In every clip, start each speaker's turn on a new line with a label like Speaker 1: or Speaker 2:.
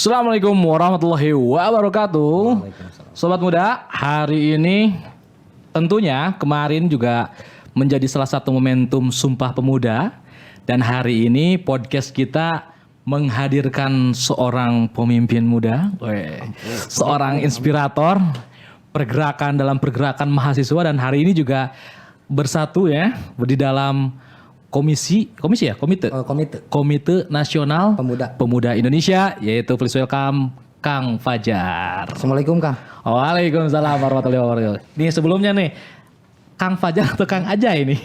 Speaker 1: Assalamualaikum warahmatullahi wabarakatuh. Sobat muda, hari ini tentunya kemarin juga menjadi salah satu momentum Sumpah Pemuda. Dan hari ini podcast kita menghadirkan seorang pemimpin muda, seorang inspirator dalam pergerakan mahasiswa. Dan hari ini juga bersatu ya di dalam Komite Nasional Pemuda Indonesia, yaitu please welcome Kang Fajar.
Speaker 2: Assalamualaikum Kang.
Speaker 1: Waalaikumsalam warahmatullahi wabarakatuh. Nih sebelumnya nih, Kang Fajar atau Kang Ajay ini?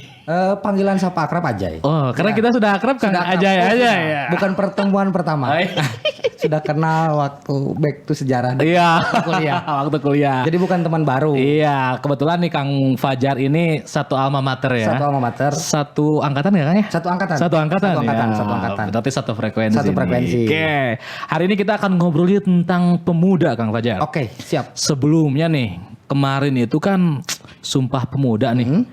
Speaker 2: Panggilan sapa akrab Ajay.
Speaker 1: Oh, karena kita sudah akrab Kang Ajay aja ya.
Speaker 2: Bukan pertemuan pertama. Sudah kenal waktu back to sejarah
Speaker 1: waktu kuliah.
Speaker 2: Jadi bukan teman baru.
Speaker 1: Iya, kebetulan nih Kang Fajar ini satu alma mater ya.
Speaker 2: Satu alma mater.
Speaker 1: Satu angkatan ya Kang ya?
Speaker 2: Satu angkatan.
Speaker 1: Satu angkatan.
Speaker 2: Berarti
Speaker 1: satu frekuensi.
Speaker 2: Satu frekuensi.
Speaker 1: Oke. Hari ini kita akan ngobrolin tentang pemuda Kang Fajar.
Speaker 2: Oke, siap.
Speaker 1: Sebelumnya nih, kemarin itu kan Sumpah Pemuda nih.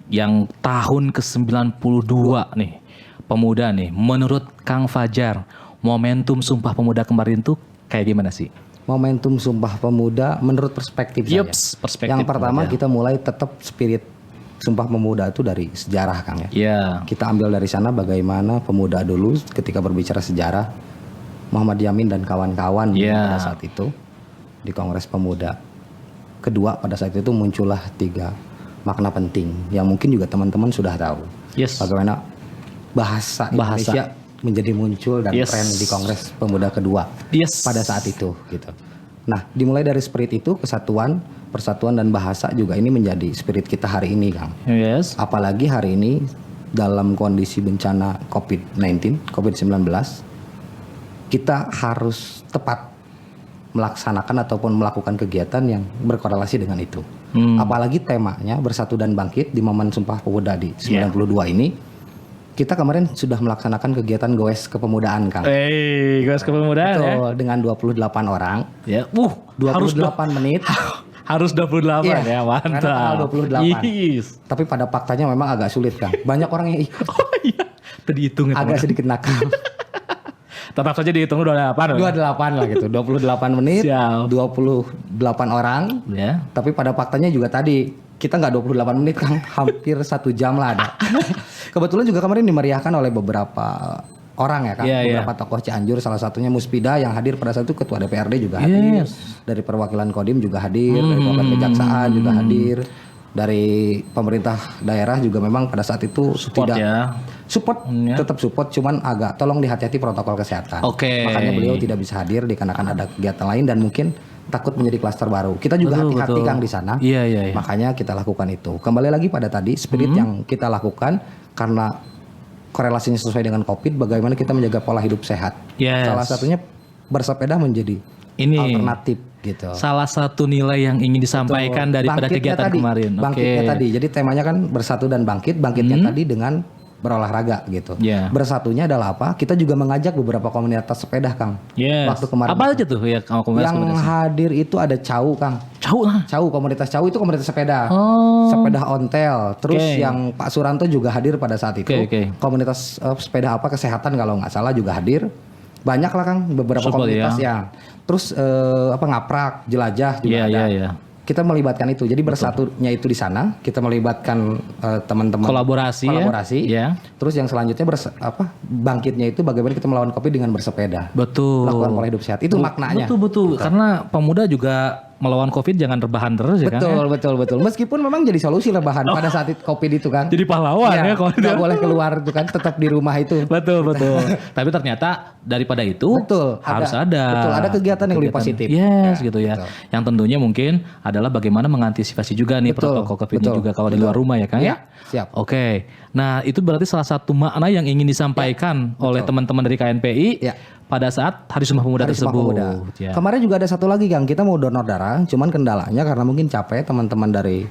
Speaker 1: Yang tahun ke-92 nih. Pemuda nih. Menurut Kang Fajar, momentum Sumpah Pemuda kemarin tuh kayak gimana sih?
Speaker 2: Momentum Sumpah Pemuda menurut perspektif saya.
Speaker 1: Perspektif
Speaker 2: yang pertama
Speaker 1: pemuda.
Speaker 2: kita mulai tetap spirit Sumpah Pemuda itu dari sejarah Kang ya.
Speaker 1: Iya.
Speaker 2: Kita ambil dari sana bagaimana pemuda dulu ketika berbicara sejarah, Muhammad Yamin dan kawan-kawan pada saat itu di Kongres Pemuda. Kedua, pada saat itu muncullah 3 makna penting yang mungkin juga teman-teman sudah tahu. Bagaimana bahasa Indonesia menjadi muncul dan tren di Kongres Pemuda kedua pada saat itu gitu. Nah, dimulai dari spirit itu, kesatuan, persatuan dan bahasa juga ini menjadi spirit kita hari ini, Kang. Apalagi hari ini dalam kondisi bencana COVID-19, kita harus tepat melaksanakan ataupun melakukan kegiatan yang berkorelasi dengan itu. Apalagi temanya bersatu dan bangkit di momen Sumpah Pemuda di 92 ini. Kita kemarin sudah melaksanakan kegiatan goes kepemudaan, Kang.
Speaker 1: Goes kepemudaan.
Speaker 2: Betul, ya? Dengan 28 orang.
Speaker 1: Ya.
Speaker 2: 28 menit.
Speaker 1: Harus 28 ya, mantap.
Speaker 2: Karena tanggal 28. Tapi pada faktanya memang agak sulit, Kang. Banyak orang yang ikut.
Speaker 1: Oh iya. Tadi hitung
Speaker 2: agak sedikit nakal.
Speaker 1: Tetap saja dihitung 28
Speaker 2: lah gitu. 28 menit, 28 orang.
Speaker 1: Ya.
Speaker 2: Tapi pada faktanya juga tadi kita nggak 28 menit Kang, hampir 1 jam lah ada. Kebetulan juga kemarin dimeriahkan oleh beberapa orang ya Kang, beberapa tokoh Cianjur, salah satunya Muspida yang hadir pada saat itu, ketua DPRD juga hadir, dari perwakilan Kodim juga hadir, dari perwakilan Kejaksaan juga hadir, dari pemerintah daerah juga memang pada saat itu tetap support, cuman agak tolong dihati-hati protokol kesehatan. Makanya beliau tidak bisa hadir dikarenakan ada kegiatan lain dan mungkin takut menjadi klaster baru. Kita juga hati-hati Kang di sana. Makanya kita lakukan itu. Kembali lagi pada tadi spirit yang kita lakukan karena korelasinya sesuai dengan COVID, bagaimana kita menjaga pola hidup sehat. Salah satunya bersepeda menjadi alternatif gitu. Salah
Speaker 1: satu nilai yang ingin disampaikan daripada kegiatan kemarin.
Speaker 2: Bangkitnya tadi. Jadi temanya kan bersatu dan bangkit. Bangkitnya tadi dengan berolahraga gitu. Bersatunya adalah apa? Kita juga mengajak beberapa komunitas sepeda, Kang. Waktu kemarin.
Speaker 1: Apa aja tuh ya komunitas?
Speaker 2: Yang hadir itu ada CAU, Kang. CAU, komunitas CAU itu komunitas sepeda. Sepeda ontel. Terus yang Pak Suranto juga hadir pada saat itu. Komunitas sepeda apa kesehatan kalau nggak salah juga hadir. Banyak lah Kang, beberapa komunitas ya. Terus ngaprak, jelajah juga ada. Kita melibatkan itu. Jadi bersatunya itu di sana, kita melibatkan teman-teman
Speaker 1: kolaborasi.
Speaker 2: Terus yang selanjutnya bangkitnya itu bagaimana kita melawan Covid dengan bersepeda. Melakukan pola hidup sehat. Itu maknanya.
Speaker 1: Betul. Karena pemuda juga melawan Covid jangan rebahan terus ya kan?
Speaker 2: Betul. Meskipun memang jadi solusi rebahan pada saat Covid itu kan.
Speaker 1: Jadi pahlawan ya kalau
Speaker 2: nggak boleh keluar itu kan, tetap di rumah itu.
Speaker 1: Betul. Tapi ternyata daripada itu harus ada
Speaker 2: kegiatan yang lebih positif.
Speaker 1: Gitu ya. Betul. Yang tentunya mungkin adalah bagaimana mengantisipasi juga nih protokol Covid ini juga kalau di luar rumah ya kan ya.
Speaker 2: Siap.
Speaker 1: Oke. Nah, itu berarti salah satu makna yang ingin disampaikan oleh teman-teman dari KNPI. Pada saat Hari Sumpah Pemuda tersebut.
Speaker 2: Kemarin juga ada satu lagi Kang, kita mau donor darah, cuman kendalanya karena mungkin capek teman-teman dari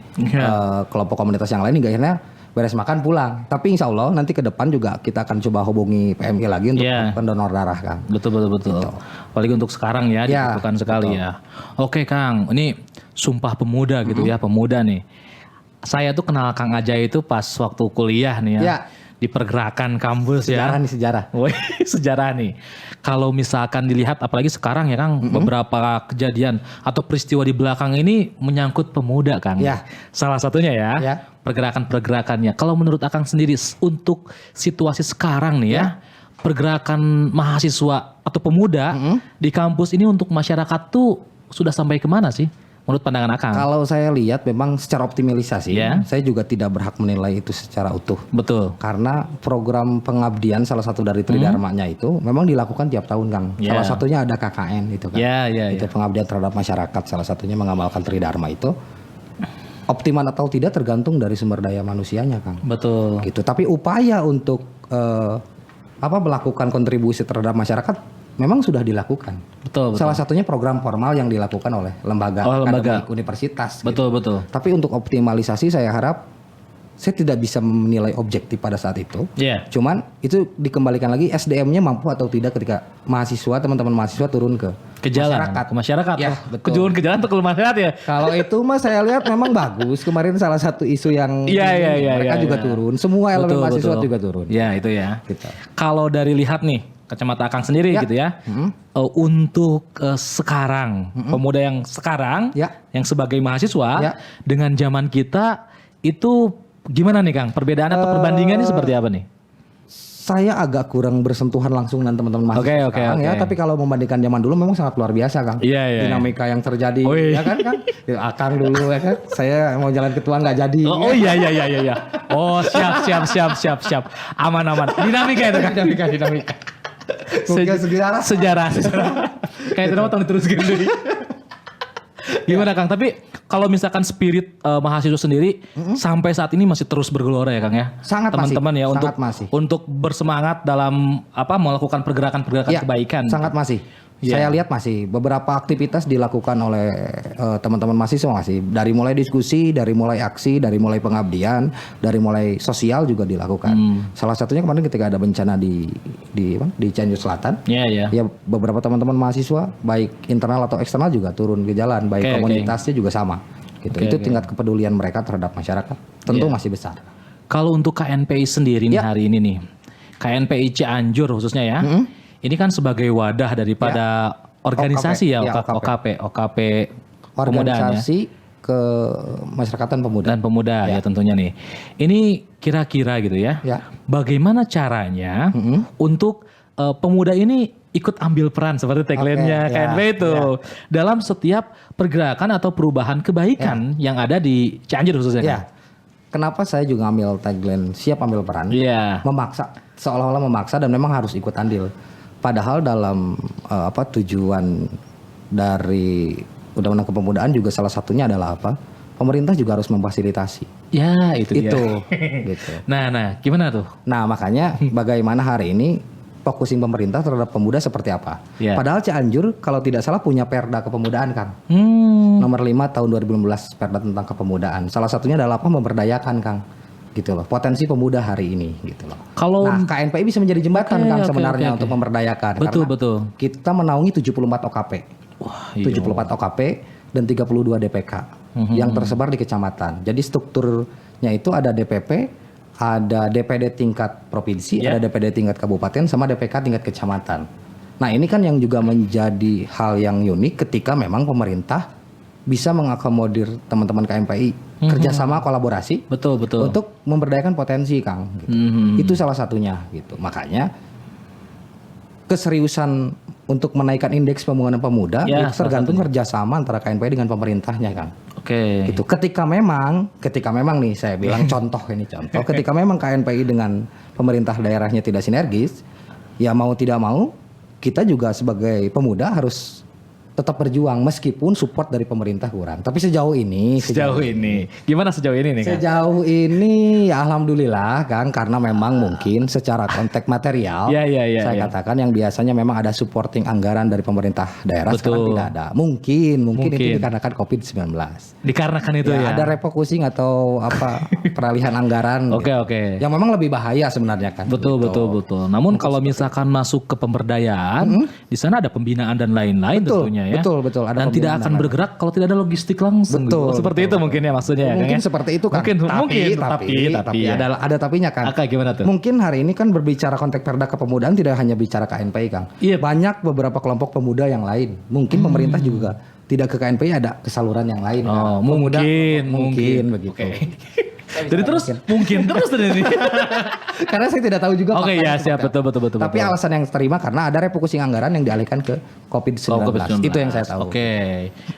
Speaker 2: kelompok komunitas yang lain hingga akhirnya beres makan pulang. Tapi insya Allah nanti ke depan juga kita akan coba hubungi PMI lagi untuk pendonor darah Kang. Betul.
Speaker 1: Gitu. Apalagi untuk sekarang ya dibutuhkan sekali ya. Oke Kang, ini Sumpah Pemuda gitu ya, pemuda nih. Saya tuh kenal Kang Ajay itu pas waktu kuliah nih ya. di pergerakan kampus
Speaker 2: Sejarah
Speaker 1: ya.
Speaker 2: nih, sejarah.
Speaker 1: Wih, sejarah nih. Kalau misalkan dilihat apalagi sekarang ya Kang, beberapa kejadian atau peristiwa di belakang ini menyangkut pemuda Kang.
Speaker 2: Ya.
Speaker 1: Salah satunya ya,
Speaker 2: Ya.
Speaker 1: pergerakan-pergerakannya. Kalau menurut Akang sendiri untuk situasi sekarang nih ya, pergerakan mahasiswa atau pemuda di kampus ini untuk masyarakat tuh sudah sampai kemana sih? Menurut pandangan Akang?
Speaker 2: Kalau saya lihat memang secara optimalisasi,
Speaker 1: Ya.
Speaker 2: saya juga tidak berhak menilai itu secara utuh.
Speaker 1: Betul.
Speaker 2: Karena program pengabdian salah satu dari Tridharmanya itu memang dilakukan tiap tahun Kang.
Speaker 1: Ya.
Speaker 2: Salah satunya ada KKN itu kan.
Speaker 1: Ya,
Speaker 2: Itu pengabdian terhadap masyarakat, salah satunya mengamalkan Tridharma itu. Optimal atau tidak tergantung dari sumber daya manusianya Kang.
Speaker 1: Betul.
Speaker 2: Gitu. Tapi upaya untuk melakukan kontribusi terhadap masyarakat memang sudah dilakukan.
Speaker 1: Betul.
Speaker 2: Salah satunya program formal yang dilakukan oleh lembaga akademik universitas.
Speaker 1: Betul,
Speaker 2: gitu.
Speaker 1: betul.
Speaker 2: Tapi untuk optimalisasi saya harap saya tidak bisa menilai objektif pada saat itu.
Speaker 1: Iya.
Speaker 2: Cuman itu dikembalikan lagi SDM-nya mampu atau tidak ketika mahasiswa, teman-teman mahasiswa turun ke
Speaker 1: Jalan,
Speaker 2: masyarakat.
Speaker 1: ke masyarakat.
Speaker 2: Ya,
Speaker 1: Oh,
Speaker 2: betul.
Speaker 1: turun ke jalan atau ke masyarakat ya?
Speaker 2: Kalau itu mah saya lihat memang bagus. Kemarin salah satu isu yang
Speaker 1: Iya,
Speaker 2: mereka juga turun. Semua elemen mahasiswa juga turun.
Speaker 1: Ya, itu ya.
Speaker 2: Gitu.
Speaker 1: Kalau dari lihat nih kacamata Akang sendiri
Speaker 2: Ya.
Speaker 1: gitu ya. Untuk sekarang, pemuda yang sekarang
Speaker 2: Ya.
Speaker 1: yang sebagai mahasiswa
Speaker 2: Ya.
Speaker 1: dengan zaman kita itu gimana nih Kang? Perbedaan atau perbandingannya seperti apa nih?
Speaker 2: Saya agak kurang bersentuhan langsung dengan teman-teman mahasiswa
Speaker 1: Oke,
Speaker 2: sekarang ya,
Speaker 1: oke.
Speaker 2: tapi kalau membandingkan zaman dulu memang sangat luar biasa Kang.
Speaker 1: Iya, iya.
Speaker 2: Dinamika yang terjadi,
Speaker 1: Wih.
Speaker 2: ya kan Kang? Ya, Akang dulu ya kan, saya mau jalan ketua nggak jadi.
Speaker 1: Oh iya. Oh siap. Aman. Dinamika itu Kang.
Speaker 2: Dinamika. Mungkin
Speaker 1: Sejarah. Kayak itu nama tolong diteruskan dulu. Gimana Kang? Tapi kalau misalkan spirit mahasiswa sendiri sampai saat ini masih terus bergelora ya Kang ya.
Speaker 2: Sangat
Speaker 1: teman-teman
Speaker 2: masih,
Speaker 1: ya
Speaker 2: sangat masih.
Speaker 1: untuk bersemangat dalam melakukan pergerakan
Speaker 2: Ya,
Speaker 1: kebaikan.
Speaker 2: sangat masih.
Speaker 1: Ya.
Speaker 2: Saya lihat masih beberapa aktivitas dilakukan oleh teman-teman mahasiswa masih. Dari mulai diskusi, dari mulai aksi, dari mulai pengabdian, dari mulai sosial juga dilakukan. Salah satunya kemarin ketika ada bencana di Cianjur Selatan.
Speaker 1: Iya.
Speaker 2: Ya beberapa teman-teman mahasiswa baik internal atau eksternal juga turun ke jalan, baik
Speaker 1: Oke.
Speaker 2: komunitasnya juga sama. Gitu.
Speaker 1: Oke,
Speaker 2: Itu
Speaker 1: oke.
Speaker 2: tingkat kepedulian mereka terhadap masyarakat tentu
Speaker 1: Iya.
Speaker 2: masih besar.
Speaker 1: Kalau untuk KNPI sendiri nih
Speaker 2: Ya.
Speaker 1: hari ini nih. KNPI Cianjur khususnya ya. Ini kan sebagai wadah daripada organisasi ya, OKP pemudaan ya.
Speaker 2: Organisasi kemasyarakatan pemuda.
Speaker 1: Dan pemuda ya tentunya nih. Ini kira-kira gitu ya.
Speaker 2: Ya.
Speaker 1: Bagaimana caranya untuk pemuda ini ikut ambil peran seperti tagline-nya
Speaker 2: Oke,
Speaker 1: KNPI itu dalam setiap pergerakan atau perubahan kebaikan yang ada di Cianjur khususnya
Speaker 2: Ya.
Speaker 1: kan?
Speaker 2: Kenapa saya juga ambil tagline siap ambil peran?
Speaker 1: Iya.
Speaker 2: Memaksa, seolah-olah memaksa dan memang harus ikut andil. Padahal dalam tujuan dari Undang-Undang Kepemudaan juga salah satunya adalah apa? Pemerintah juga harus memfasilitasi.
Speaker 1: Ya itu dia.
Speaker 2: Itu, gitu.
Speaker 1: Nah, gimana tuh?
Speaker 2: Nah makanya bagaimana hari ini focusing pemerintah terhadap pemuda seperti apa?
Speaker 1: Ya.
Speaker 2: Padahal Cianjur kalau tidak salah punya Perda Kepemudaan Kang. Nomor 5 tahun 2015 Perda tentang kepemudaan. Salah satunya adalah apa? Memberdayakan Kang. Gitu loh. Potensi pemuda hari ini gitu loh.
Speaker 1: Kalau
Speaker 2: Nah, KNPI bisa menjadi jembatan Kang sebenarnya untuk memberdayakan.
Speaker 1: Betul,
Speaker 2: Karena
Speaker 1: betul.
Speaker 2: kita menaungi 74 OKP.
Speaker 1: Wah, iya.
Speaker 2: 74 OKP dan 32 DPK yang tersebar di kecamatan. Jadi strukturnya itu ada DPP, ada DPD tingkat provinsi, ada DPD tingkat kabupaten, sama DPK tingkat kecamatan. Nah ini kan yang juga menjadi hal yang unik ketika memang pemerintah bisa mengakomodir teman-teman KNPI kerjasama kolaborasi
Speaker 1: Betul.
Speaker 2: untuk memberdayakan potensi Kang. Gitu. Itu salah satunya gitu. Makanya keseriusan untuk menaikkan indeks pembangunan pemuda
Speaker 1: Ya,
Speaker 2: itu tergantung kerjasama antara KNPI dengan pemerintahnya Kang.
Speaker 1: Oke.
Speaker 2: Gitu. Ketika memang nih saya bilang contoh, ketika memang KNPI dengan pemerintah daerahnya tidak sinergis, ya mau tidak mau kita juga sebagai pemuda harus tetap berjuang meskipun support dari pemerintah kurang. Tapi sejauh ini
Speaker 1: Gimana sejauh ini nih Kang?
Speaker 2: sejauh ini ya alhamdulillah Kang, karena memang mungkin secara konteks material saya katakan yang biasanya memang ada supporting anggaran dari pemerintah daerah sekarang tidak ada. Mungkin itu dikarenakan COVID-19.
Speaker 1: Dikarenakan itu ya.
Speaker 2: Ada refocusing atau apa peralihan anggaran.
Speaker 1: Oke.
Speaker 2: Yang memang lebih bahaya sebenarnya kan.
Speaker 1: Betul.
Speaker 2: Gitu.
Speaker 1: Namun kalau misalkan masuk ke pemberdayaan, di sana ada pembinaan dan lain-lain
Speaker 2: Betul.
Speaker 1: tentunya pemimpinan-pemimpinan ya.
Speaker 2: Betul, ada
Speaker 1: Dan tidak akan bergerak kalau tidak ada logistik langsung.
Speaker 2: Betul,
Speaker 1: gitu. Seperti itu mungkin ya maksudnya.
Speaker 2: Mungkin
Speaker 1: Kang, ya?
Speaker 2: seperti itu kan. Tapi
Speaker 1: ya.
Speaker 2: ada tapinya kan.
Speaker 1: Oke, gimana tuh?
Speaker 2: Mungkin hari ini kan berbicara konteks Perda Kepemudaan tidak hanya bicara KNPI Kang.
Speaker 1: Iya.
Speaker 2: Banyak beberapa kelompok pemuda yang lain. Mungkin pemerintah juga tidak ke KNPI ada kesaluran yang lain.
Speaker 1: Oh,
Speaker 2: kan. Pemuda,
Speaker 1: mungkin
Speaker 2: begitu.
Speaker 1: Oke. Jadi terus mungkin terus ini.
Speaker 2: Karena saya tidak tahu juga.
Speaker 1: Oke, ya
Speaker 2: faktanya
Speaker 1: siap,
Speaker 2: seperti apa.
Speaker 1: betul.
Speaker 2: Tapi alasan yang terima karena ada refocusing anggaran yang dialihkan ke COVID-19. Itu yang saya tahu.
Speaker 1: Oke.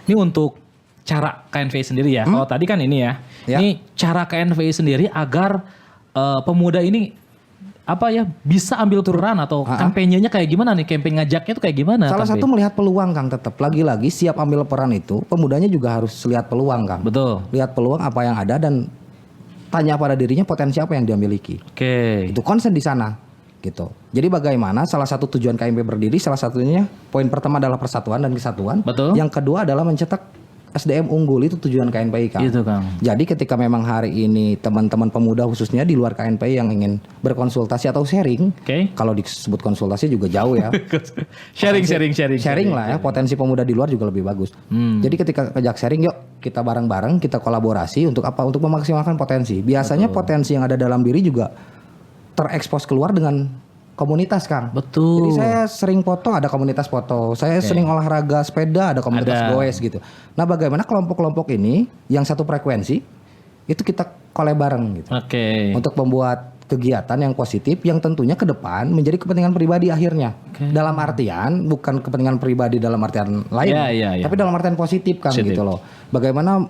Speaker 1: Ini untuk cara KNVI sendiri ya. Kalau tadi kan ini ya. Ini cara KNVI sendiri agar pemuda ini apa ya bisa ambil peran atau kampanyenya kayak gimana nih? Campaign ngajaknya tuh kayak gimana?
Speaker 2: Salah satu melihat peluang Kang, tetap lagi-lagi siap ambil peran itu, pemudanya juga harus lihat peluang Kang.
Speaker 1: Betul.
Speaker 2: Lihat peluang apa yang ada dan tanya pada dirinya potensi apa yang dia miliki.
Speaker 1: Oke.
Speaker 2: Itu concern di sana gitu. Jadi bagaimana salah satu tujuan KMP berdiri, salah satunya poin pertama adalah persatuan dan kesatuan.
Speaker 1: Betul.
Speaker 2: Yang kedua adalah mencetak SDM unggul, itu tujuan KNPI Kang.
Speaker 1: Itu Kang.
Speaker 2: Jadi ketika memang hari ini teman-teman pemuda khususnya di luar KNPI yang ingin berkonsultasi atau sharing, kalau disebut konsultasi juga jauh ya. sharing lah ya, potensi pemuda di luar juga lebih bagus. Jadi ketika ajak sharing, yuk kita bareng-bareng, kita kolaborasi untuk apa? Untuk memaksimalkan potensi. Biasanya potensi yang ada dalam diri juga terekspos keluar dengan komunitas Kang.
Speaker 1: Betul.
Speaker 2: Jadi saya sering foto, ada komunitas foto. Saya sering olahraga sepeda, ada komunitas goes gitu. Nah, bagaimana kelompok-kelompok ini yang satu frekuensi itu kita collab bareng gitu.
Speaker 1: Oke.
Speaker 2: Untuk membuat kegiatan yang positif yang tentunya ke depan menjadi kepentingan pribadi akhirnya. Dalam artian bukan kepentingan pribadi dalam artian lain, tapi dalam artian positif Kang gitu loh. Bagaimana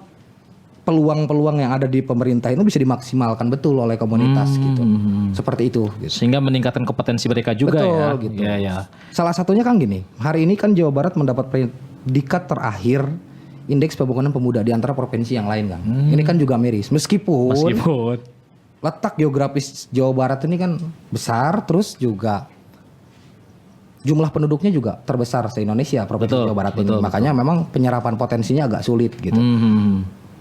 Speaker 2: peluang-peluang yang ada di pemerintah itu bisa dimaksimalkan betul oleh komunitas gitu. Seperti itu gitu.
Speaker 1: Sehingga meningkatkan kompetensi mereka juga ya.
Speaker 2: Gitu.
Speaker 1: Ya.
Speaker 2: Salah satunya kan gini, hari ini kan Jawa Barat mendapat predikat terakhir indeks pembangunan pemuda di antara provinsi yang lain Kang. Ini kan juga miris. Meskipun letak geografis Jawa Barat ini kan besar, terus juga jumlah penduduknya juga terbesar se-Indonesia provinsi Jawa Barat ini. Makanya memang penyerapan potensinya agak sulit gitu.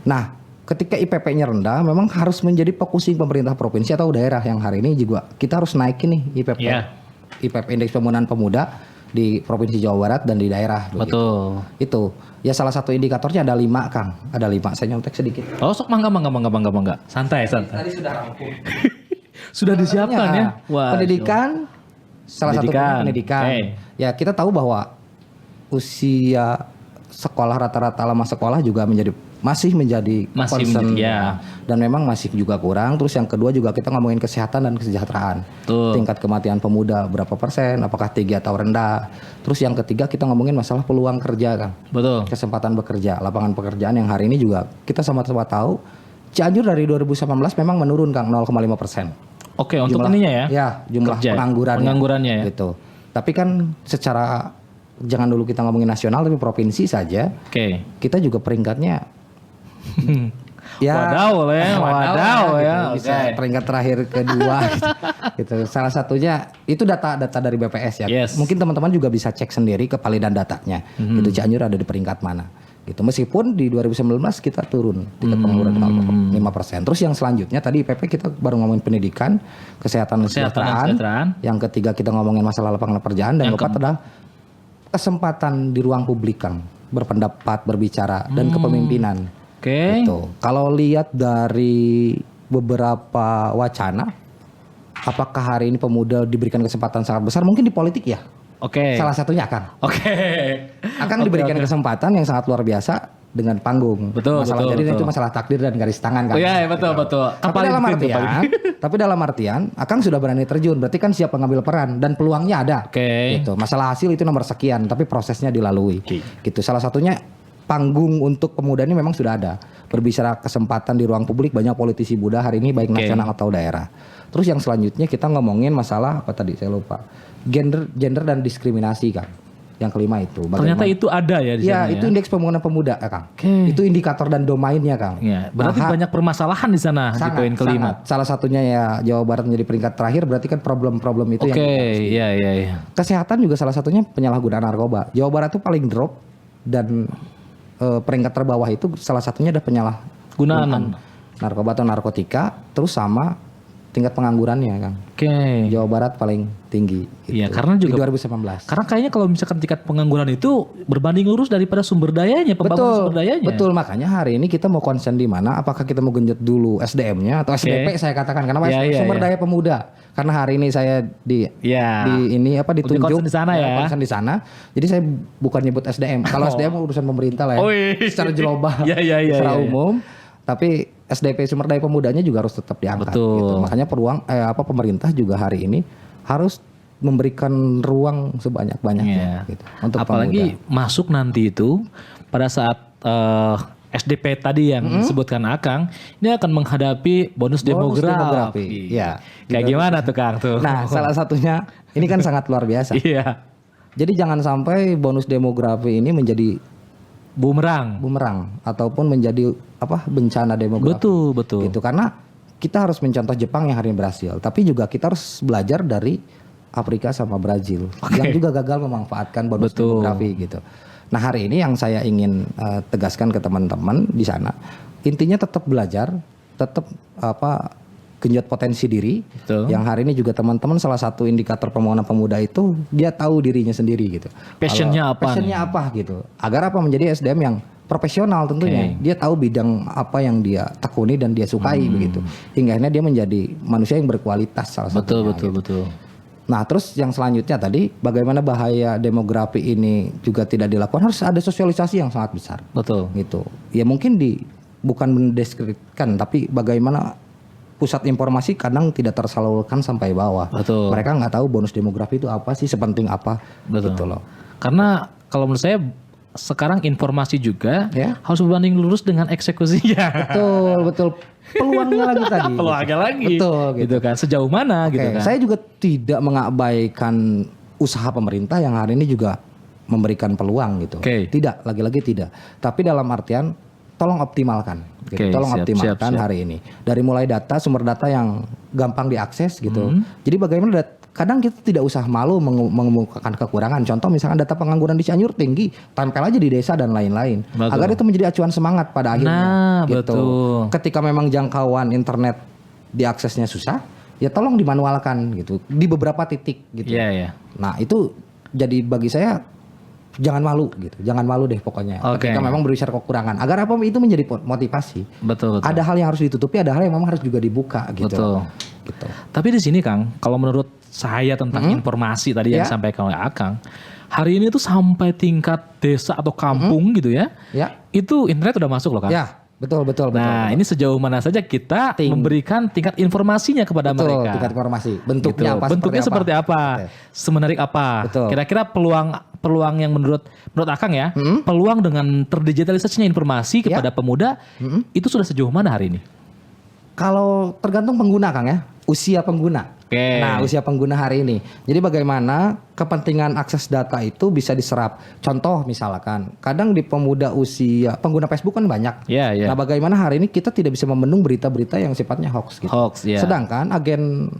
Speaker 2: Nah, ketika IPP-nya rendah, memang harus menjadi fokusing pemerintah provinsi atau daerah yang hari ini juga kita harus naikin nih IPP, IPP indeks pembangunan pemuda di provinsi Jawa Barat dan di daerah.
Speaker 1: Betul.
Speaker 2: Itu ya salah satu indikatornya ada 5 Kang, ada 5. Saya nyontek sedikit.
Speaker 1: Oh, sok mangga. Santai.
Speaker 2: Tadi sudah rampung.
Speaker 1: Sudah disiapkan ya.
Speaker 2: Wah, pendidikan, salah satu pendidikan. Ya kita tahu bahwa usia sekolah rata-rata lama sekolah juga masih menjadi concern dan memang masih juga kurang. Terus yang kedua juga kita ngomongin kesehatan dan kesejahteraan. Tingkat kematian pemuda berapa persen, apakah tinggi atau rendah. Terus yang ketiga kita ngomongin masalah peluang kerja Kang.
Speaker 1: Betul.
Speaker 2: Kesempatan bekerja, lapangan pekerjaan yang hari ini juga kita sama-sama tahu Cianjur dari 2018 memang menurun Kang 0,5%.
Speaker 1: Oke, untuk ininya ya.
Speaker 2: Ya, jumlah
Speaker 1: penganggurannya ya.
Speaker 2: Gitu. Tapi kan secara jangan dulu kita ngomongin nasional tapi provinsi saja. Kita juga peringkatnya wadaw ya. Bisa peringkat terakhir kedua gitu. Salah satunya itu data dari BPS ya. Mungkin teman-teman juga bisa cek sendiri kevalidan datanya. Itu Cianjur ada di peringkat mana. Gitu. Meskipun di 2019 kita turun tingkat pengangguran 5%. Terus yang selanjutnya tadi IPP kita baru ngomongin pendidikan, kesehatan dan kesejahteraan. Yang ketiga kita ngomongin masalah lapangan pekerjaan dan keempat adalah kesempatan di ruang publik Kang, berpendapat, berbicara dan kepemimpinan. Gitu. Kalau lihat dari beberapa wacana, apakah hari ini pemuda diberikan kesempatan sangat besar? Mungkin di politik ya. Salah satunya Kang. Akan diberikan kesempatan yang sangat luar biasa dengan panggung. Jadi itu masalah takdir dan garis tangan Kang.
Speaker 1: Betul.
Speaker 2: Tapi dalam artian Akang sudah berani terjun, berarti kan siap mengambil peran dan peluangnya ada. Gitu. Masalah hasil itu nomor sekian, tapi prosesnya dilalui. Gitu. Salah satunya panggung untuk pemuda ini memang sudah ada. Berbicara kesempatan di ruang publik, banyak politisi muda hari ini baik nasional atau daerah. Terus yang selanjutnya kita ngomongin masalah apa tadi saya lupa. Gender dan diskriminasi Kang. Yang kelima itu.
Speaker 1: Ternyata itu ada ya di sana.
Speaker 2: Itu indeks pembangunan pemuda Kang. Itu indikator dan domainnya Kang.
Speaker 1: Berarti banyak permasalahan di sana di poin kelima.
Speaker 2: Salah satunya ya Jawa Barat menjadi peringkat terakhir, berarti kan problem-problem itu yang Kesehatan juga salah satunya penyalahgunaan narkoba. Jawa Barat itu paling drop dan peringkat terbawah itu salah satunya ada penyalahgunaan narkoba atau narkotika, terus sama tingkat penganggurannya, Kang.
Speaker 1: Oke.
Speaker 2: Jawa Barat paling tinggi.
Speaker 1: Iya, karena juga
Speaker 2: di 2019.
Speaker 1: Karena kayaknya kalau misalkan tingkat pengangguran itu berbanding lurus daripada sumber dayanya, pembangunan sumber dayanya.
Speaker 2: Betul, makanya hari ini kita mau concern di mana? Apakah kita mau genjot dulu SDM-nya atau SDP saya katakan karena sumber daya pemuda. Karena hari ini saya ditunjuk
Speaker 1: concern di sana ya.
Speaker 2: Concern di sana. Jadi saya bukan nyebut SDM. Kalau SDM urusan pemerintah lah ya. Secara global, secara umum. Tapi SDP sumber daya pemudanya juga harus tetap diangkat. Gitu. Makanya pemerintah juga hari ini harus memberikan ruang sebanyak-banyaknya gitu, untuk
Speaker 1: apalagi
Speaker 2: pemuda.
Speaker 1: Masuk nanti itu pada saat SDP tadi yang disebutkan Akang, ini akan menghadapi bonus demografi.
Speaker 2: Ya,
Speaker 1: kayak gimana tuh Kang tuh?
Speaker 2: Nah, salah satunya ini kan sangat luar biasa.
Speaker 1: Iya.
Speaker 2: Jadi jangan sampai bonus demografi ini menjadi
Speaker 1: bumerang
Speaker 2: ataupun menjadi bencana demografi.
Speaker 1: Betul.
Speaker 2: Gitu, karena kita harus mencontoh Jepang yang hari ini berhasil, tapi juga kita harus belajar dari Afrika sama Brazil yang juga gagal memanfaatkan bonus demografi gitu. Nah, hari ini yang saya ingin tegaskan ke teman-teman di sana, intinya tetap belajar, tetap genjot potensi diri.
Speaker 1: Betul.
Speaker 2: Yang hari ini juga teman-teman salah satu indikator pembangunan pemuda itu dia tahu dirinya sendiri gitu.
Speaker 1: Passionnya
Speaker 2: apa gitu. Agar menjadi SDM yang profesional tentunya. Dia tahu bidang apa yang dia tekuni dan dia sukai begitu. Hingga akhirnya dia menjadi manusia yang berkualitas salah satunya.
Speaker 1: Betul.
Speaker 2: Nah, terus yang selanjutnya tadi bagaimana bahaya demografi ini juga tidak dilakukan, harus ada sosialisasi yang sangat besar.
Speaker 1: Betul.
Speaker 2: Gitu. Ya mungkin bukan mendeskripsikan tapi bagaimana pusat informasi kadang tidak tersalurkan sampai bawah.
Speaker 1: Betul.
Speaker 2: Mereka nggak tahu bonus demografi itu apa sih, sepenting apa.
Speaker 1: Betul.
Speaker 2: Gitu loh.
Speaker 1: Karena kalau menurut saya sekarang informasi juga harus berbanding lurus dengan eksekusinya.
Speaker 2: Betul. Peluangnya lagi tadi.
Speaker 1: Peluangnya lagi.
Speaker 2: Betul.
Speaker 1: Gitu kan. Sejauh mana gitu kan.
Speaker 2: Saya juga tidak mengabaikan usaha pemerintah yang hari ini juga memberikan peluang gitu. Tidak, lagi-lagi tidak. Tapi dalam artian tolong optimalkan. Gitu. Tolong optimalkan hari ini. Dari mulai data, sumber data yang gampang diakses gitu. Jadi bagaimana kadang kita tidak usah malu mengemukakan kekurangan. Contoh misalkan data pengangguran di Cianjur tinggi, tempel aja di desa dan lain-lain. Agar itu menjadi acuan semangat pada akhirnya. Gitu. Ketika memang jangkauan internet diaksesnya susah, ya tolong dimanualkan gitu di beberapa titik gitu. Nah, itu jadi bagi saya jangan malu gitu. Jangan malu deh pokoknya. Ketika memang berbicara kekurangan. Agar itu menjadi motivasi.
Speaker 1: Betul.
Speaker 2: Ada hal yang harus ditutupi, ada hal yang memang harus juga dibuka gitu. Gitu.
Speaker 1: Tapi di sini Kang, kalau menurut saya tentang informasi tadi yang disampaikan oleh Akang, hari ini tuh sampai tingkat desa atau kampung gitu ya. Itu internet udah masuk loh Kang. Betul. Nah, ini sejauh mana saja kita memberikan tingkat informasinya kepada mereka.
Speaker 2: Tingkat informasi. Bentuknya apa?
Speaker 1: Bentuknya seperti apa? Semenarik apa? Kira-kira peluang yang menurut Akang ya, peluang dengan terdigitalisasinya informasi kepada pemuda itu sudah sejauh mana hari ini?
Speaker 2: Kalau tergantung pengguna Kang ya, usia pengguna. Nah, usia pengguna hari ini. Jadi bagaimana kepentingan akses data itu bisa diserap. Contoh misalkan, kadang di pemuda usia pengguna Facebook kan banyak. Nah, bagaimana hari ini kita tidak bisa membendung berita-berita yang sifatnya hoax gitu. Sedangkan agen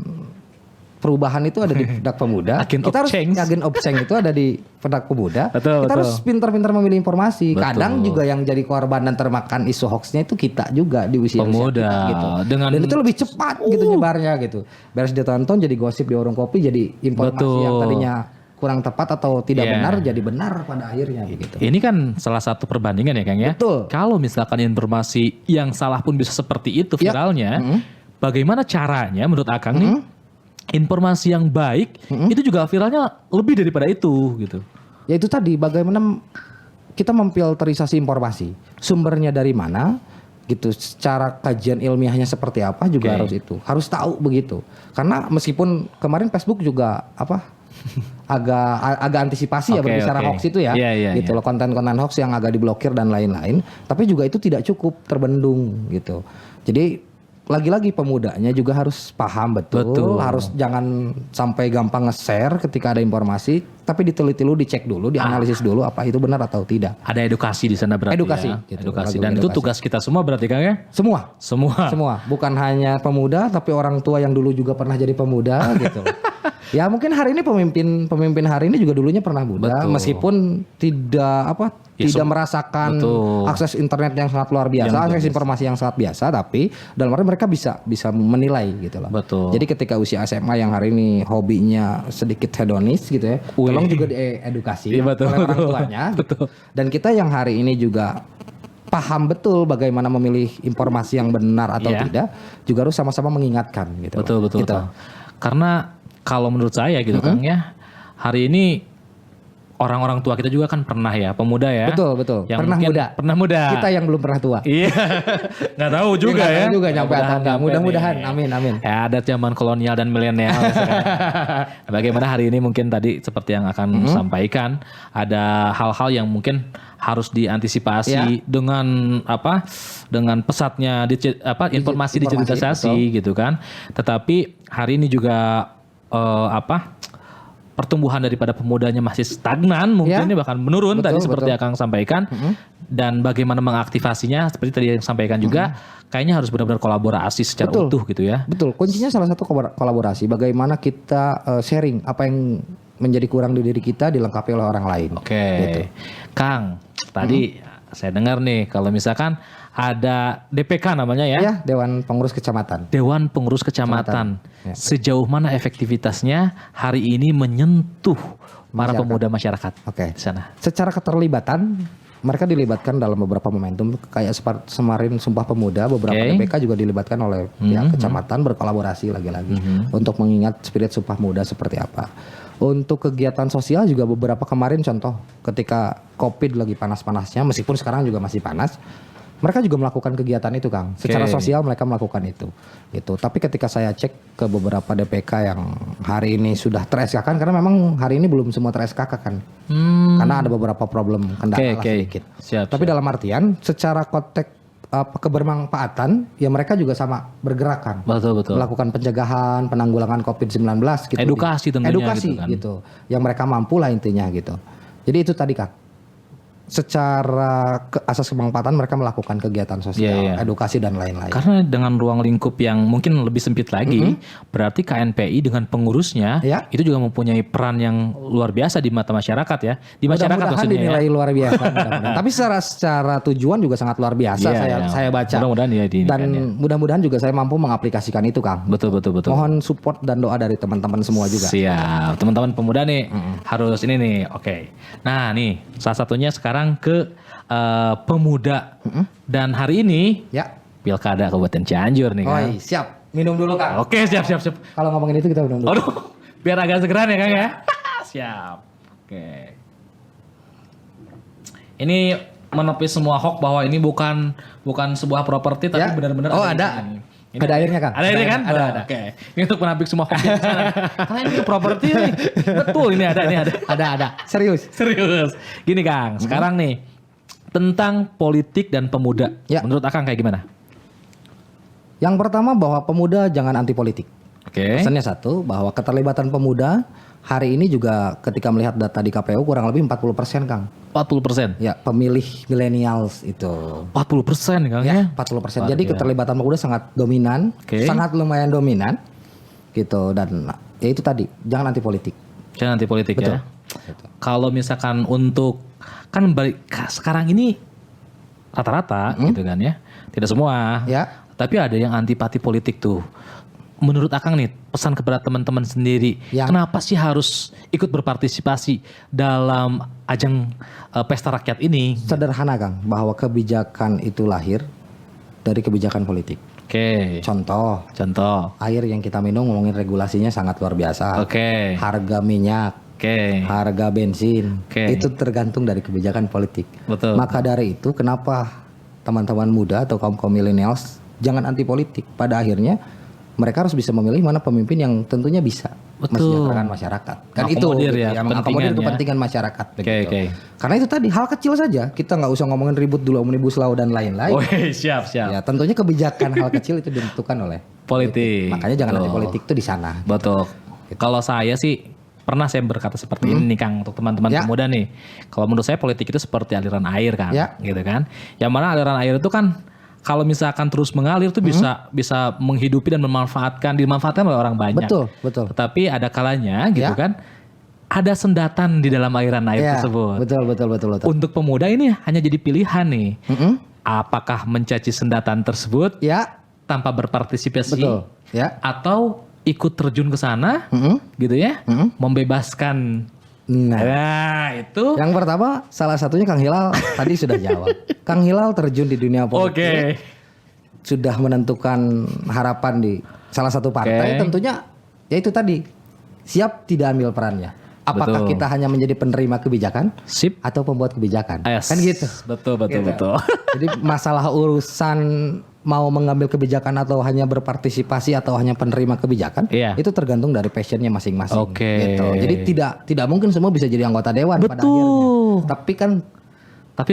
Speaker 2: perubahan itu ada di Pedak Pemuda. Agen of change itu ada di Pedak Pemuda. Kita harus pintar-pintar memilih informasi. Kadang juga yang jadi korban dan termakan isu hoaxnya itu kita juga di usia
Speaker 1: pemuda
Speaker 2: kita, gitu. Dan itu lebih cepat gitu nyebarnya gitu. Beres ditonton jadi gosip di warung kopi, jadi informasi yang tadinya kurang tepat atau tidak benar jadi benar pada akhirnya gitu.
Speaker 1: Ini kan salah satu perbandingan ya Kang ya. Kalau misalkan informasi yang salah pun bisa seperti itu viralnya, bagaimana caranya menurut Akang nih? Informasi yang baik itu juga viralnya lebih daripada itu gitu.
Speaker 2: Ya itu tadi bagaimana kita memfilterisasi informasi, sumbernya dari mana gitu, secara kajian ilmiahnya seperti apa juga harus tahu begitu. Karena meskipun kemarin Facebook juga agak antisipasi berbicara hoax itu ya, gitu loh, konten-konten hoax yang agak diblokir dan lain-lain, tapi juga itu tidak cukup terbendung gitu. Jadi lagi-lagi pemudanya juga harus paham betul. Harus jangan sampai gampang nge-share ketika ada informasi, tapi diteliti dulu, dicek dulu, dianalisis dulu apa itu benar atau tidak.
Speaker 1: Ada edukasi di sana berarti. Edukasi. Dan itu tugas kita semua berarti Kang ya? Semua. Bukan hanya pemuda, tapi orang tua yang dulu juga pernah jadi pemuda gitu.
Speaker 2: Ya mungkin hari ini pemimpin hari ini juga dulunya pernah muda, meskipun
Speaker 1: Ya,
Speaker 2: tidak merasakan
Speaker 1: betul.
Speaker 2: akses internet yang sangat luar biasa, akses informasi yang sangat biasa, tapi dalam arti mereka bisa menilai gitu loh.
Speaker 1: Betul.
Speaker 2: Jadi ketika usia SMA yang hari ini hobinya sedikit hedonis gitu ya, tolong juga diedukasi
Speaker 1: Iya, betul,
Speaker 2: oleh orang
Speaker 1: betul.
Speaker 2: tuanya.
Speaker 1: Betul.
Speaker 2: Dan kita yang hari ini juga paham betul bagaimana memilih informasi yang benar atau
Speaker 1: Iya.
Speaker 2: tidak, juga harus sama-sama mengingatkan gitu.
Speaker 1: Betul, betul,
Speaker 2: Gitu.
Speaker 1: betul. Karena kalau menurut saya gitu Kang ya, hari ini orang-orang tua kita juga kan pernah ya, pemuda ya.
Speaker 2: Betul, betul.
Speaker 1: Yang
Speaker 2: Pernah
Speaker 1: mungkin
Speaker 2: muda.
Speaker 1: Pernah muda.
Speaker 2: Kita yang belum pernah tua.
Speaker 1: Iya. Nggak tahu juga
Speaker 2: Nggak
Speaker 1: ya.
Speaker 2: tahu juga nyampe atau enggak. Mudah-mudahan.
Speaker 1: nih.
Speaker 2: Amin, amin.
Speaker 1: Ya, ada zaman kolonial dan milenial. Sekarang. Bagaimana hari ini mungkin tadi seperti yang akan sampaikan, ada hal-hal yang mungkin harus diantisipasi
Speaker 2: Ya.
Speaker 1: dengan dengan pesatnya informasi digitalisasi gitu kan. Tetapi hari ini juga pertumbuhan daripada pemudanya masih stagnan mungkin
Speaker 2: Ya.
Speaker 1: ini bahkan menurun
Speaker 2: Betul,
Speaker 1: tadi seperti
Speaker 2: betul.
Speaker 1: yang Kang sampaikan. Dan bagaimana mengaktifasinya seperti tadi yang sampaikan juga kayaknya harus benar-benar kolaborasi secara
Speaker 2: Betul.
Speaker 1: utuh gitu ya.
Speaker 2: Betul, kuncinya salah satu kolaborasi. Bagaimana kita sharing apa yang menjadi kurang di diri kita dilengkapi oleh orang lain.
Speaker 1: Oke.
Speaker 2: Gitu.
Speaker 1: Kang, tadi saya dengar nih kalau misalkan ada DPK namanya ya.
Speaker 2: Ya, Dewan Pengurus Kecamatan.
Speaker 1: Dewan Pengurus Kecamatan.
Speaker 2: Ya.
Speaker 1: Sejauh mana efektivitasnya hari ini menyentuh para pemuda masyarakat
Speaker 2: Oke.
Speaker 1: di sana?
Speaker 2: Secara keterlibatan mereka dilibatkan dalam beberapa momentum kayak semarin Sumpah Pemuda, beberapa
Speaker 1: Oke.
Speaker 2: DPK juga dilibatkan oleh pihak kecamatan berkolaborasi lagi-lagi untuk mengingat spirit Sumpah Pemuda seperti apa. Untuk kegiatan sosial juga beberapa kemarin contoh ketika Covid lagi panas-panasnya, meskipun sekarang juga masih panas, mereka juga melakukan kegiatan itu Kang. Secara
Speaker 1: Oke.
Speaker 2: sosial mereka melakukan itu. Gitu. Tapi ketika saya cek ke beberapa DPK yang hari ini sudah ter-SK kan, karena memang hari ini belum semua ter-SK kan. Karena ada beberapa problem kendala lah sedikit.
Speaker 1: Siap.
Speaker 2: Tapi dalam artian secara konteks kebermanfaatan ya mereka juga sama bergerakan.
Speaker 1: Betul, betul.
Speaker 2: Melakukan pencegahan, penanggulangan COVID-19 gitu.
Speaker 1: Edukasi tentunya
Speaker 2: Edukasi
Speaker 1: gitu kan.
Speaker 2: gitu. Yang mereka mampu lah intinya gitu. Jadi itu tadi Kak. Secara asas kebermanfaatan mereka melakukan kegiatan sosial,
Speaker 1: Iya, iya.
Speaker 2: edukasi dan lain-lain.
Speaker 1: Karena dengan ruang lingkup yang mungkin lebih sempit lagi, berarti KNPI dengan pengurusnya
Speaker 2: Ya.
Speaker 1: itu juga mempunyai peran yang luar biasa di mata masyarakat ya. Di masyarakat
Speaker 2: Mudah-mudahan
Speaker 1: maksudnya
Speaker 2: dinilai
Speaker 1: ya.
Speaker 2: luar biasa. mudah-mudahan. Tapi secara tujuan juga sangat luar biasa
Speaker 1: Iya,
Speaker 2: saya baca.
Speaker 1: Mudah-mudahan ya di
Speaker 2: Dan mudah-mudahan juga saya mampu mengaplikasikan itu Kang.
Speaker 1: betul.
Speaker 2: Mohon support dan doa dari teman-teman semua juga.
Speaker 1: Siap, teman-teman pemuda nih harus ini nih, oke. Nah nih, salah satunya sekarang ke pemuda dan hari ini
Speaker 2: Ya.
Speaker 1: Pilkada Kabupaten Cianjur nih kan.
Speaker 2: Oi, siap. Minum dulu Kang.
Speaker 1: Oke, siap.
Speaker 2: Kalau ngomongin itu kita minum dulu.
Speaker 1: Aduh, biar agak segeran ya Kang ya. Siap. Oke. Ini menepis semua hoax bahwa ini bukan sebuah properti tapi
Speaker 2: Ya.
Speaker 1: benar-benar
Speaker 2: Oh,
Speaker 1: di
Speaker 2: ada.
Speaker 1: sini.
Speaker 2: Ada airnya Kang.
Speaker 1: Ada ini kan?
Speaker 2: Ada.
Speaker 1: Oke. Ini untuk menapik semua hoax yang di sana. Karena ini properti nih. Betul ini ada.
Speaker 2: Ada. Serius.
Speaker 1: Serius. Gini Kang, sekarang nih tentang politik dan pemuda.
Speaker 2: Ya.
Speaker 1: Menurut Akang kayak gimana?
Speaker 2: Yang pertama bahwa pemuda jangan anti politik.
Speaker 1: Oke.
Speaker 2: Pesannya satu, bahwa keterlibatan pemuda hari ini juga ketika melihat data di KPU kurang lebih 40% Kang.
Speaker 1: 40%.
Speaker 2: Ya, pemilih millennials itu.
Speaker 1: 40% Kang ya.
Speaker 2: 40%.
Speaker 1: Wah,
Speaker 2: Jadi
Speaker 1: gila.
Speaker 2: keterlibatan pemuda sangat dominan,
Speaker 1: Oke.
Speaker 2: sangat lumayan dominan. Gitu, dan ya itu tadi, jangan anti politik.
Speaker 1: Jangan anti politik
Speaker 2: Betul.
Speaker 1: ya. Kalau misalkan untuk kan sekarang ini rata-rata gitu kan ya. Tidak semua.
Speaker 2: Ya.
Speaker 1: Tapi ada yang antipati politik tuh. Menurut Akang nih, pesan kepada teman-teman sendiri,
Speaker 2: Yang-
Speaker 1: kenapa sih harus ikut berpartisipasi dalam ajang pesta rakyat ini?
Speaker 2: Sederhana Kang, bahwa kebijakan itu lahir dari kebijakan politik.
Speaker 1: Oke.
Speaker 2: Contoh, air yang kita minum ngomongin regulasinya sangat luar biasa.
Speaker 1: Oke.
Speaker 2: Harga minyak,
Speaker 1: Oke.
Speaker 2: harga bensin,
Speaker 1: Oke.
Speaker 2: itu tergantung dari kebijakan politik.
Speaker 1: Betul.
Speaker 2: Maka dari itu kenapa teman-teman muda atau kaum millennials jangan anti politik. Pada akhirnya mereka harus bisa memilih mana pemimpin yang tentunya bisa
Speaker 1: Betul.
Speaker 2: mensejahterakan masyarakat. Kan itu
Speaker 1: Mengakomodir
Speaker 2: gitu
Speaker 1: ya,
Speaker 2: ya, mengakomodir
Speaker 1: kepentingan ya.
Speaker 2: kepentingan masyarakat.
Speaker 1: Oke,
Speaker 2: begitu.
Speaker 1: oke.
Speaker 2: Karena itu tadi hal kecil saja. Kita nggak usah ngomongin ribut dulu omnibus law dan lain-lain.
Speaker 1: Oke, siap.
Speaker 2: Ya tentunya kebijakan hal kecil itu ditentukan oleh
Speaker 1: Politik.
Speaker 2: Makanya jangan anti
Speaker 1: Betul.
Speaker 2: politik itu di sana.
Speaker 1: Betul. Kalau saya sih pernah saya berkata seperti ini nih Kang untuk teman-teman
Speaker 2: Ya.
Speaker 1: pemuda nih. Kalau menurut saya politik itu seperti aliran air kan,
Speaker 2: Ya.
Speaker 1: gitu kan. Yang mana aliran air itu kan kalau misalkan terus mengalir tuh bisa menghidupi dan dimanfaatkan oleh orang banyak.
Speaker 2: Betul.
Speaker 1: Tetapi ada kalanya gitu
Speaker 2: Ya.
Speaker 1: kan ada sendatan di dalam aliran air
Speaker 2: Ya,
Speaker 1: tersebut.
Speaker 2: betul.
Speaker 1: Untuk pemuda ini hanya jadi pilihan nih. Apakah mencaci sendatan tersebut
Speaker 2: Ya,
Speaker 1: tanpa berpartisipasi,
Speaker 2: betul. Ya.
Speaker 1: atau ikut terjun ke sana, gitu ya, membebaskan.
Speaker 2: Nah,
Speaker 1: Itu.
Speaker 2: yang pertama salah satunya Kang Hilal tadi sudah jawab. Kang Hilal terjun di dunia politik, sudah menentukan harapan di salah satu partai, tentunya ya itu tadi siap tidak ambil perannya. Apakah kita hanya menjadi penerima kebijakan,
Speaker 1: Sip.
Speaker 2: atau pembuat kebijakan?
Speaker 1: Yes.
Speaker 2: Kan gitu.
Speaker 1: Betul.
Speaker 2: Jadi masalah urusan mau mengambil kebijakan atau hanya berpartisipasi atau hanya penerima kebijakan, itu tergantung dari passionnya masing-masing. Gitu. Jadi tidak mungkin semua bisa jadi anggota dewan pada akhirnya. Tapi kan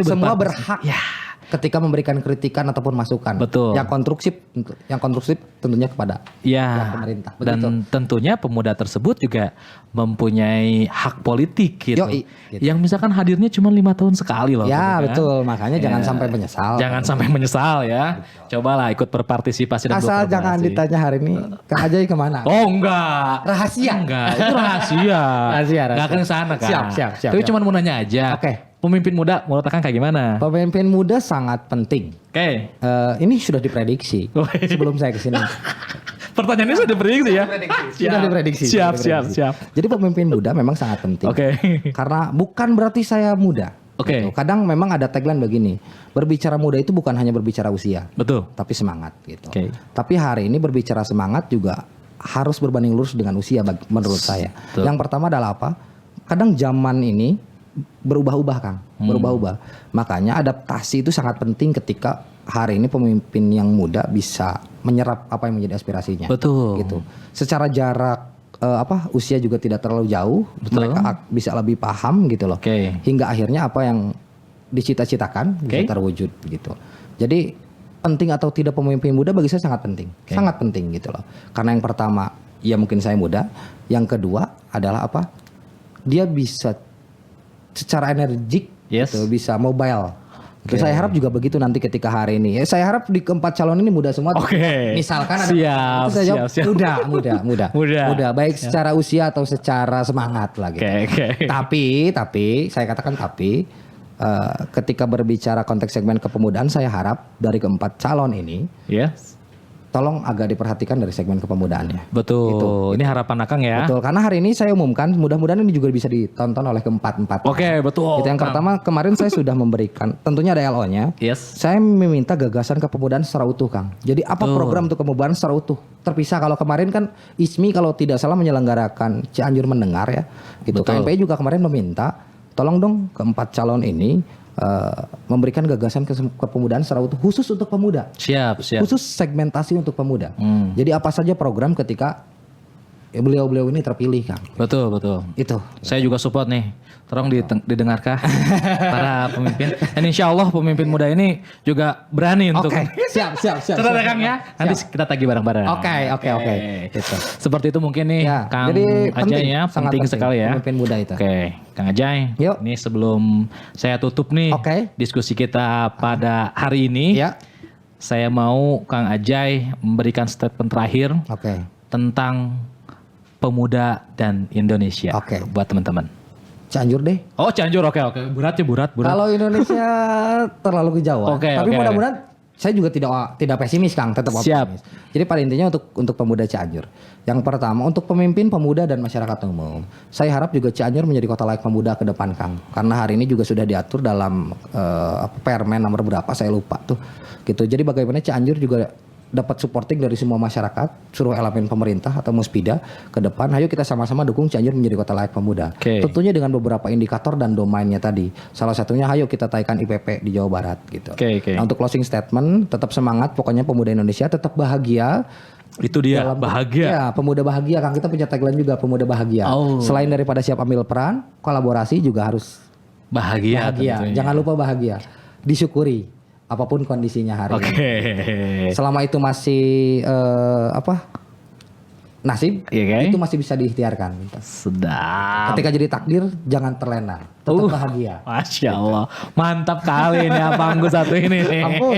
Speaker 2: semua berhak ketika memberikan kritikan ataupun masukan.
Speaker 1: Betul.
Speaker 2: Yang konstruktif tentunya kepada pemerintah. Begitu.
Speaker 1: Dan tentunya pemuda tersebut juga mempunyai hak politik gitu.
Speaker 2: Yoi, gitu.
Speaker 1: Yang misalkan hadirnya cuma 5 tahun sekali loh.
Speaker 2: Ya,
Speaker 1: gitu kan.
Speaker 2: betul. Makanya jangan sampai menyesal.
Speaker 1: Jangan sampai menyesal ya. Cobalah ikut berpartisipasi dan
Speaker 2: Asal jangan ditanya hari ini Kang Ajay kemana.
Speaker 1: Oh enggak.
Speaker 2: Rahasia.
Speaker 1: Enggak, itu rahasia.
Speaker 2: Rahasia.
Speaker 1: Enggak akan kesana kan.
Speaker 2: Siap.
Speaker 1: Tapi cuma mau nanya aja.
Speaker 2: Oke.
Speaker 1: Pemimpin muda menurut Akang kayak gimana?
Speaker 2: Pemimpin muda sangat penting.
Speaker 1: Oke.
Speaker 2: Ini sudah diprediksi sebelum saya kesini.
Speaker 1: Pertanyaannya sudah diprediksi ya?
Speaker 2: Sudah diprediksi.
Speaker 1: Siap.
Speaker 2: Jadi pemimpin muda memang sangat penting.
Speaker 1: Oke.
Speaker 2: Karena bukan berarti saya muda.
Speaker 1: Oke.
Speaker 2: Gitu. Kadang memang ada tagline begini. Berbicara muda itu bukan hanya berbicara usia.
Speaker 1: Betul.
Speaker 2: Tapi semangat gitu.
Speaker 1: Oke.
Speaker 2: Tapi hari ini berbicara semangat juga harus berbanding lurus dengan usia menurut saya.
Speaker 1: Betul.
Speaker 2: Yang pertama adalah apa? Kadang zaman ini berubah-ubah Kang, berubah-ubah. Makanya adaptasi itu sangat penting ketika hari ini pemimpin yang muda bisa menyerap apa yang menjadi aspirasinya.
Speaker 1: Betul.
Speaker 2: Gitu. Secara jarak usia juga tidak terlalu jauh, mereka bisa lebih paham gitu loh.
Speaker 1: Oke.
Speaker 2: Hingga akhirnya apa yang dicita-citakan bisa terwujud gitu. Jadi penting atau tidak pemimpin muda bagi saya sangat penting. Sangat penting gitu loh. Karena yang pertama ya mungkin saya muda, yang kedua adalah apa? Dia bisa secara energik gitu, bisa mobile. Gitu. Saya harap juga begitu nanti ketika hari ini. Saya harap di keempat calon ini muda semua. Misalkan ada
Speaker 1: siap.
Speaker 2: muda baik secara usia atau secara semangat lah gitu. Tapi saya katakan ketika berbicara konteks segmen kepemudaan, saya harap dari keempat calon ini tolong agak diperhatikan dari segmen kepemudaannya.
Speaker 1: Betul.
Speaker 2: Gitu.
Speaker 1: Ini harapan Akang ya.
Speaker 2: Betul. Karena hari ini saya umumkan, mudah-mudahan ini juga bisa ditonton oleh keempat-empat.
Speaker 1: Oke, betul.
Speaker 2: Itu yang pertama, kemarin saya sudah memberikan, tentunya ada LO-nya.
Speaker 1: Yes.
Speaker 2: Saya meminta gagasan kepemudaan secara utuh, Kang. Jadi apa program untuk kepemudaan secara utuh? Terpisah. Kalau kemarin kan ISMI kalau tidak salah menyelenggarakan Cianjur Mendengar ya. Gitu. KMPI juga kemarin meminta, tolong dong keempat calon ini memberikan gagasan kepemudaan secara utuh khusus untuk pemuda.
Speaker 1: Siap.
Speaker 2: Khusus segmentasi untuk pemuda. Jadi apa saja program ketika beliau-beliau ini terpilih, Kang.
Speaker 1: Betul.
Speaker 2: Itu.
Speaker 1: Saya juga support nih. Tolong didengarkah para pemimpin. Dan insya Allah pemimpin muda ini juga berani untuk.
Speaker 2: Siap.
Speaker 1: Cerita Kang ya. Nanti kita tagih bareng-bareng.
Speaker 2: Oke.
Speaker 1: Gitu. Seperti itu mungkin nih Kang
Speaker 2: jadi
Speaker 1: Ajay ya. Penting sekali ya.
Speaker 2: Pemimpin muda itu.
Speaker 1: Oke. Kang Ajay.
Speaker 2: Yuk.
Speaker 1: Ini sebelum saya tutup nih diskusi kita pada hari ini. Saya mau Kang Ajay memberikan statement terakhir tentang pemuda dan Indonesia buat teman-teman.
Speaker 2: Cianjur deh.
Speaker 1: Oh Cianjur, oke. Berat.
Speaker 2: Kalau Indonesia terlalu kejauhan. Tapi mudah-mudahan saya juga tidak pesimis, Kang, tetap optimis. Jadi pada intinya untuk pemuda Cianjur. Yang pertama untuk pemimpin pemuda dan masyarakat umum. Saya harap juga Cianjur menjadi kota layak pemuda ke depan, Kang. Karena hari ini juga sudah diatur dalam Permen nomor berapa saya lupa tuh. Gitu. Jadi bagaimana Cianjur juga dapat supporting dari semua masyarakat, seluruh elemen pemerintah atau Muspida ke depan. Ayo kita sama-sama dukung Cianjur menjadi kota layak pemuda. Tentunya dengan beberapa indikator dan domainnya tadi. Salah satunya ayo kita taikan IPP di Jawa Barat gitu. Nah, untuk closing statement, tetap semangat pokoknya pemuda Indonesia tetap bahagia.
Speaker 1: Itu dia bahagia.
Speaker 2: Ya, pemuda bahagia. Kang kita punya tagline juga pemuda bahagia. Selain daripada siap ambil peran, kolaborasi juga harus
Speaker 1: bahagia.
Speaker 2: Jangan lupa bahagia. Disyukuri apapun kondisinya hari ini. Selama itu masih nasib, itu masih bisa diikhtiarkan.
Speaker 1: Sedap.
Speaker 2: Ketika jadi takdir, jangan terlena. Tetap bahagia.
Speaker 1: Masya Allah. Mantap kali ini Abangku satu ini nih.
Speaker 2: Ampun.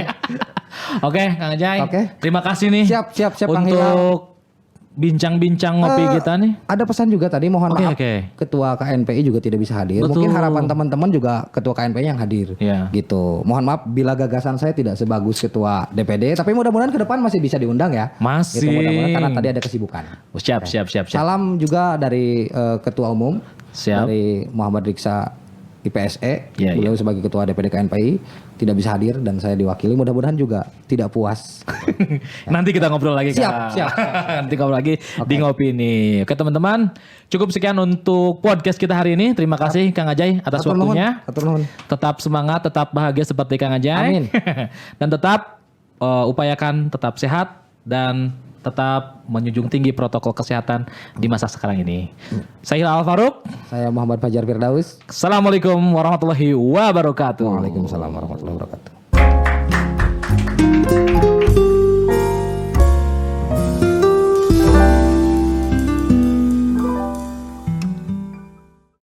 Speaker 1: Oke, Kang Ajay. Terima kasih nih.
Speaker 2: Siap Kang
Speaker 1: untuk bincang-bincang ngopi kita nih.
Speaker 2: Ada pesan juga tadi, mohon
Speaker 1: Oke,
Speaker 2: maaf
Speaker 1: oke.
Speaker 2: Ketua KNPI juga tidak bisa hadir.
Speaker 1: Betul.
Speaker 2: Mungkin harapan teman-teman juga Ketua KNPI yang hadir.
Speaker 1: Iya.
Speaker 2: Gitu. Mohon maaf bila gagasan saya tidak sebagus Ketua DPD, tapi mudah-mudahan ke depan masih bisa diundang ya.
Speaker 1: Masih.
Speaker 2: Gitu, mudah-mudahan karena tadi ada kesibukan.
Speaker 1: Oh, siap.
Speaker 2: Salam juga dari Ketua Umum
Speaker 1: Siap.
Speaker 2: dari Muhammad Riksa IPSE.
Speaker 1: Iya,
Speaker 2: Beliau sebagai Ketua DPD KNPI tidak bisa hadir dan saya diwakili. Mudah-mudahan juga tidak puas.
Speaker 1: Nanti kita ngobrol lagi, Kak.
Speaker 2: Siap.
Speaker 1: Nanti ngobrol lagi di ngopi ini. Oke teman-teman, cukup sekian untuk podcast kita hari ini. Terima kasih Kang Ajay atas waktunya.
Speaker 2: Atur nuhun.
Speaker 1: Tetap semangat, tetap bahagia seperti Kang Ajay.
Speaker 2: Amin.
Speaker 1: Dan tetap upayakan tetap sehat dan tetap menjunjung tinggi protokol kesehatan di masa sekarang ini. Saya Hilal Al-Faruq.
Speaker 2: Saya Muhammad Fajar Firdaus.
Speaker 1: Assalamualaikum warahmatullahi wabarakatuh.
Speaker 2: Waalaikumsalam warahmatullahi wabarakatuh.